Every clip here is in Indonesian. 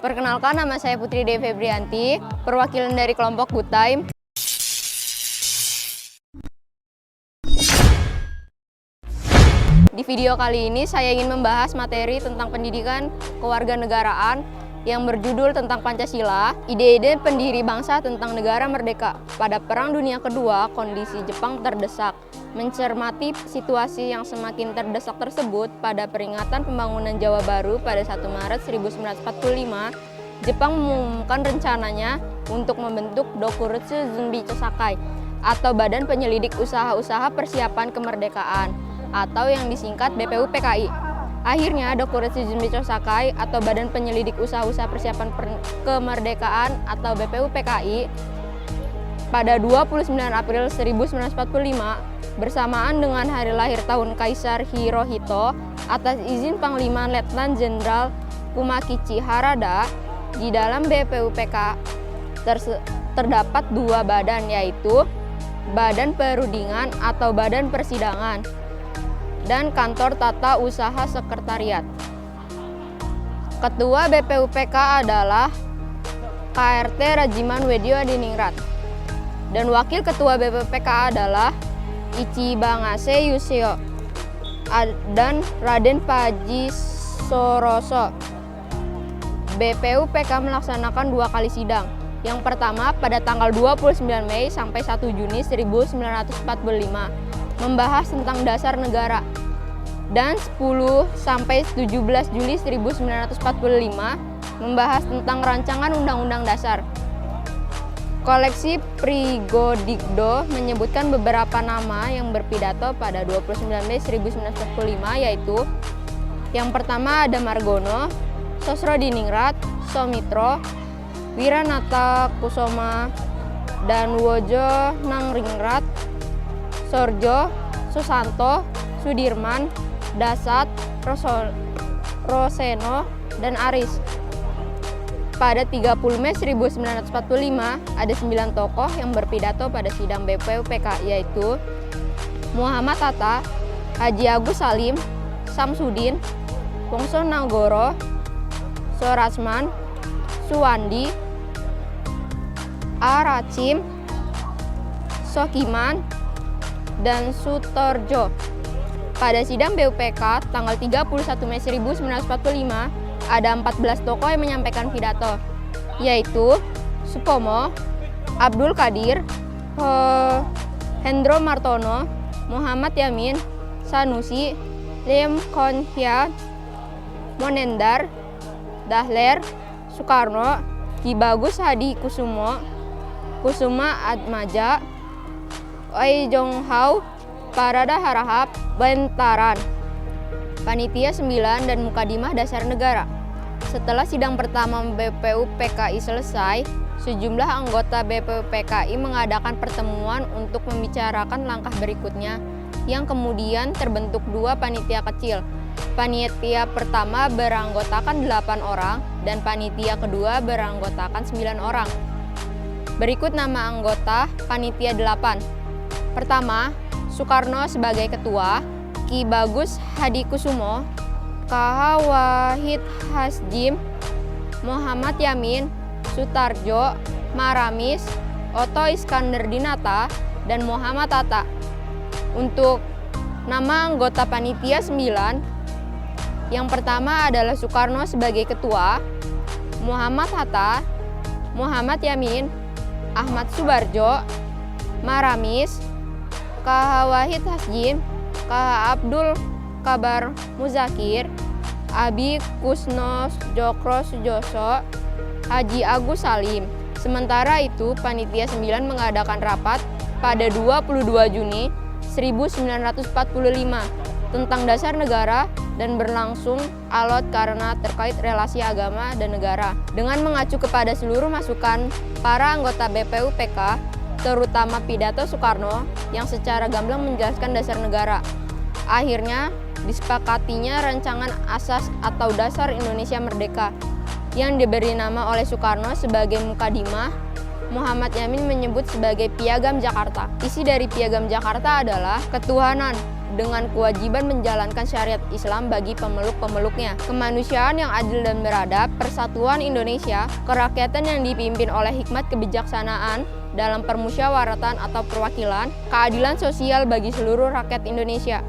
Perkenalkan, nama saya Putri Dewi Febrianti, perwakilan dari kelompok Good Time. Di video kali ini saya ingin membahas materi tentang pendidikan kewarganegaraan yang berjudul tentang Pancasila, ide-ide pendiri bangsa tentang negara merdeka. Pada Perang Dunia Kedua, kondisi Jepang terdesak. Mencermati situasi yang semakin terdesak tersebut, pada peringatan pembangunan Jawa Baru pada 1 Maret 1945, Jepang mengumumkan rencananya untuk membentuk Dokuretsu Zunbi Chosakai atau Badan Penyelidik Usaha-Usaha Persiapan Kemerdekaan atau yang disingkat BPUPKI. Akhirnya, Dokuretsu Zunbi Chosakai atau Badan Penyelidik Usaha-Usaha Persiapan Kemerdekaan atau BPUPKI pada 29 April 1945 bersamaan dengan hari lahir tahun Kaisar Hirohito atas izin Panglima Letnan Jenderal Kumakichi Harada, di dalam BPUPK terdapat dua badan, yaitu Badan Perundingan atau Badan Persidangan dan Kantor Tata Usaha Sekretariat. Ketua BPUPK adalah KRT Rajiman Wedyo Adiningrat dan Wakil Ketua BPUPK adalah Ichibangase Yuseo dan Raden Paji Soroso. BPUPK melaksanakan 2 kali sidang. Yang pertama pada tanggal 29 Mei sampai 1 Juni 1945 membahas tentang dasar negara, dan 10 sampai 17 Juli 1945 membahas tentang rancangan Undang-Undang Dasar. Koleksi Prigodikdo menyebutkan beberapa nama yang berpidato pada 29 Mei 1945, yaitu yang pertama ada Margono, Sosrodiningrat, Somitro, Wiranata Kusuma, dan Wojo Nangringrat, Sorjo, Susanto, Sudirman, Dasat, Roseno, dan Aris. Pada 30 Mei 1945 ada 9 tokoh yang berpidato pada sidang BPUPK, yaitu Muhammad Hatta, Haji Agus Salim, Samsudin, Wongso Nagoro, Sorasman, Suwandi, Arachim, Sokiman, dan Sutorjo. Pada sidang BPUPK tanggal 31 Mei 1945 ada 14 tokoh yang menyampaikan pidato, yaitu Supomo, Abdul Qadir, Hendro Martono, Muhammad Yamin, Sanusi, Lim Kon Hya, Monendar, Dahler, Soekarno, Ki Bagus Hadi Kusumo, Kusuma Atmaja, Oi Jong Hao, Parada Harahap, Bentaran, Panitia 9, dan Mukadimah Dasar Negara. Setelah sidang pertama BPUPKI selesai, sejumlah anggota BPUPKI mengadakan pertemuan untuk membicarakan langkah berikutnya, yang kemudian terbentuk 2 panitia kecil. Panitia pertama beranggotakan 8 orang dan panitia kedua beranggotakan 9 orang. Berikut nama anggota panitia 8. Pertama, Soekarno sebagai ketua, Ki Bagus Hadikusumo, KH Wahid Hasjim, Muhammad Yamin, Sutarjo, Maramis, Oto Iskandar Dinata, dan Muhammad Hatta. Untuk nama anggota panitia 9, yang pertama adalah Soekarno sebagai ketua, Muhammad Hatta, Muhammad Yamin, Ahmad Subarjo, Maramis, KH Wahid Hasjim, KH Abdul Kabar Muzakir, Abi Kusno Jokro Sujoso, Haji Agus Salim. Sementara itu, panitia 9 mengadakan rapat pada 22 Juni 1945 tentang dasar negara dan berlangsung alot karena terkait relasi agama dan negara. Dengan mengacu kepada seluruh masukan para anggota BPUPK, terutama pidato Soekarno yang secara gamblang menjelaskan dasar negara, akhirnya disepakatinya rancangan asas atau dasar Indonesia Merdeka yang diberi nama oleh Soekarno sebagai Mukadimah. Muhammad Yamin menyebut sebagai Piagam Jakarta. Isi dari Piagam Jakarta adalah ketuhanan, dengan kewajiban menjalankan syariat Islam bagi pemeluk-pemeluknya, kemanusiaan yang adil dan beradab, persatuan Indonesia, kerakyatan yang dipimpin oleh hikmat kebijaksanaan dalam permusyawaratan atau perwakilan, keadilan sosial bagi seluruh rakyat Indonesia.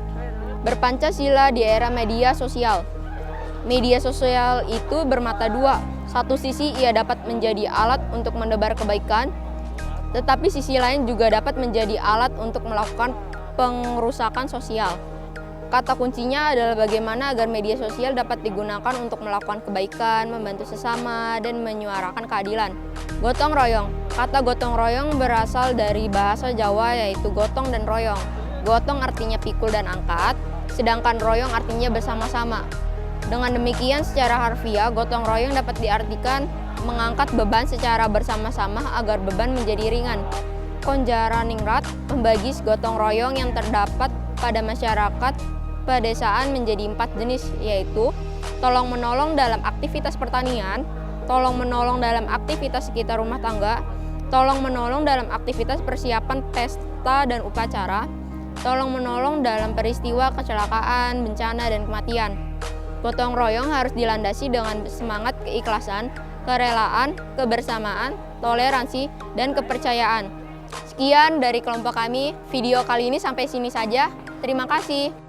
Berpancasila di era media sosial. Media sosial itu bermata dua. Satu sisi ia dapat menjadi alat untuk menebar kebaikan, tetapi sisi lain juga dapat menjadi alat untuk melakukan pengerusakan sosial. Kata kuncinya adalah bagaimana agar media sosial dapat digunakan untuk melakukan kebaikan, membantu sesama, dan menyuarakan keadilan. Gotong royong. Kata gotong royong berasal dari bahasa Jawa yaitu gotong dan royong. Gotong artinya pikul dan angkat, sedangkan royong artinya bersama-sama. Dengan demikian secara harfiah, gotong royong dapat diartikan mengangkat beban secara bersama-sama agar beban menjadi ringan. Konjaraningrat membagi gotong royong yang terdapat pada masyarakat pedesaan menjadi 4 jenis, yaitu tolong-menolong dalam aktivitas pertanian, tolong-menolong dalam aktivitas sekitar rumah tangga, tolong-menolong dalam aktivitas persiapan pesta dan upacara, tolong-menolong dalam peristiwa kecelakaan, bencana, dan kematian. Gotong royong harus dilandasi dengan semangat keikhlasan, kerelaan, kebersamaan, toleransi, dan kepercayaan. Sekian dari kelompok kami, video kali ini sampai sini saja. Terima kasih.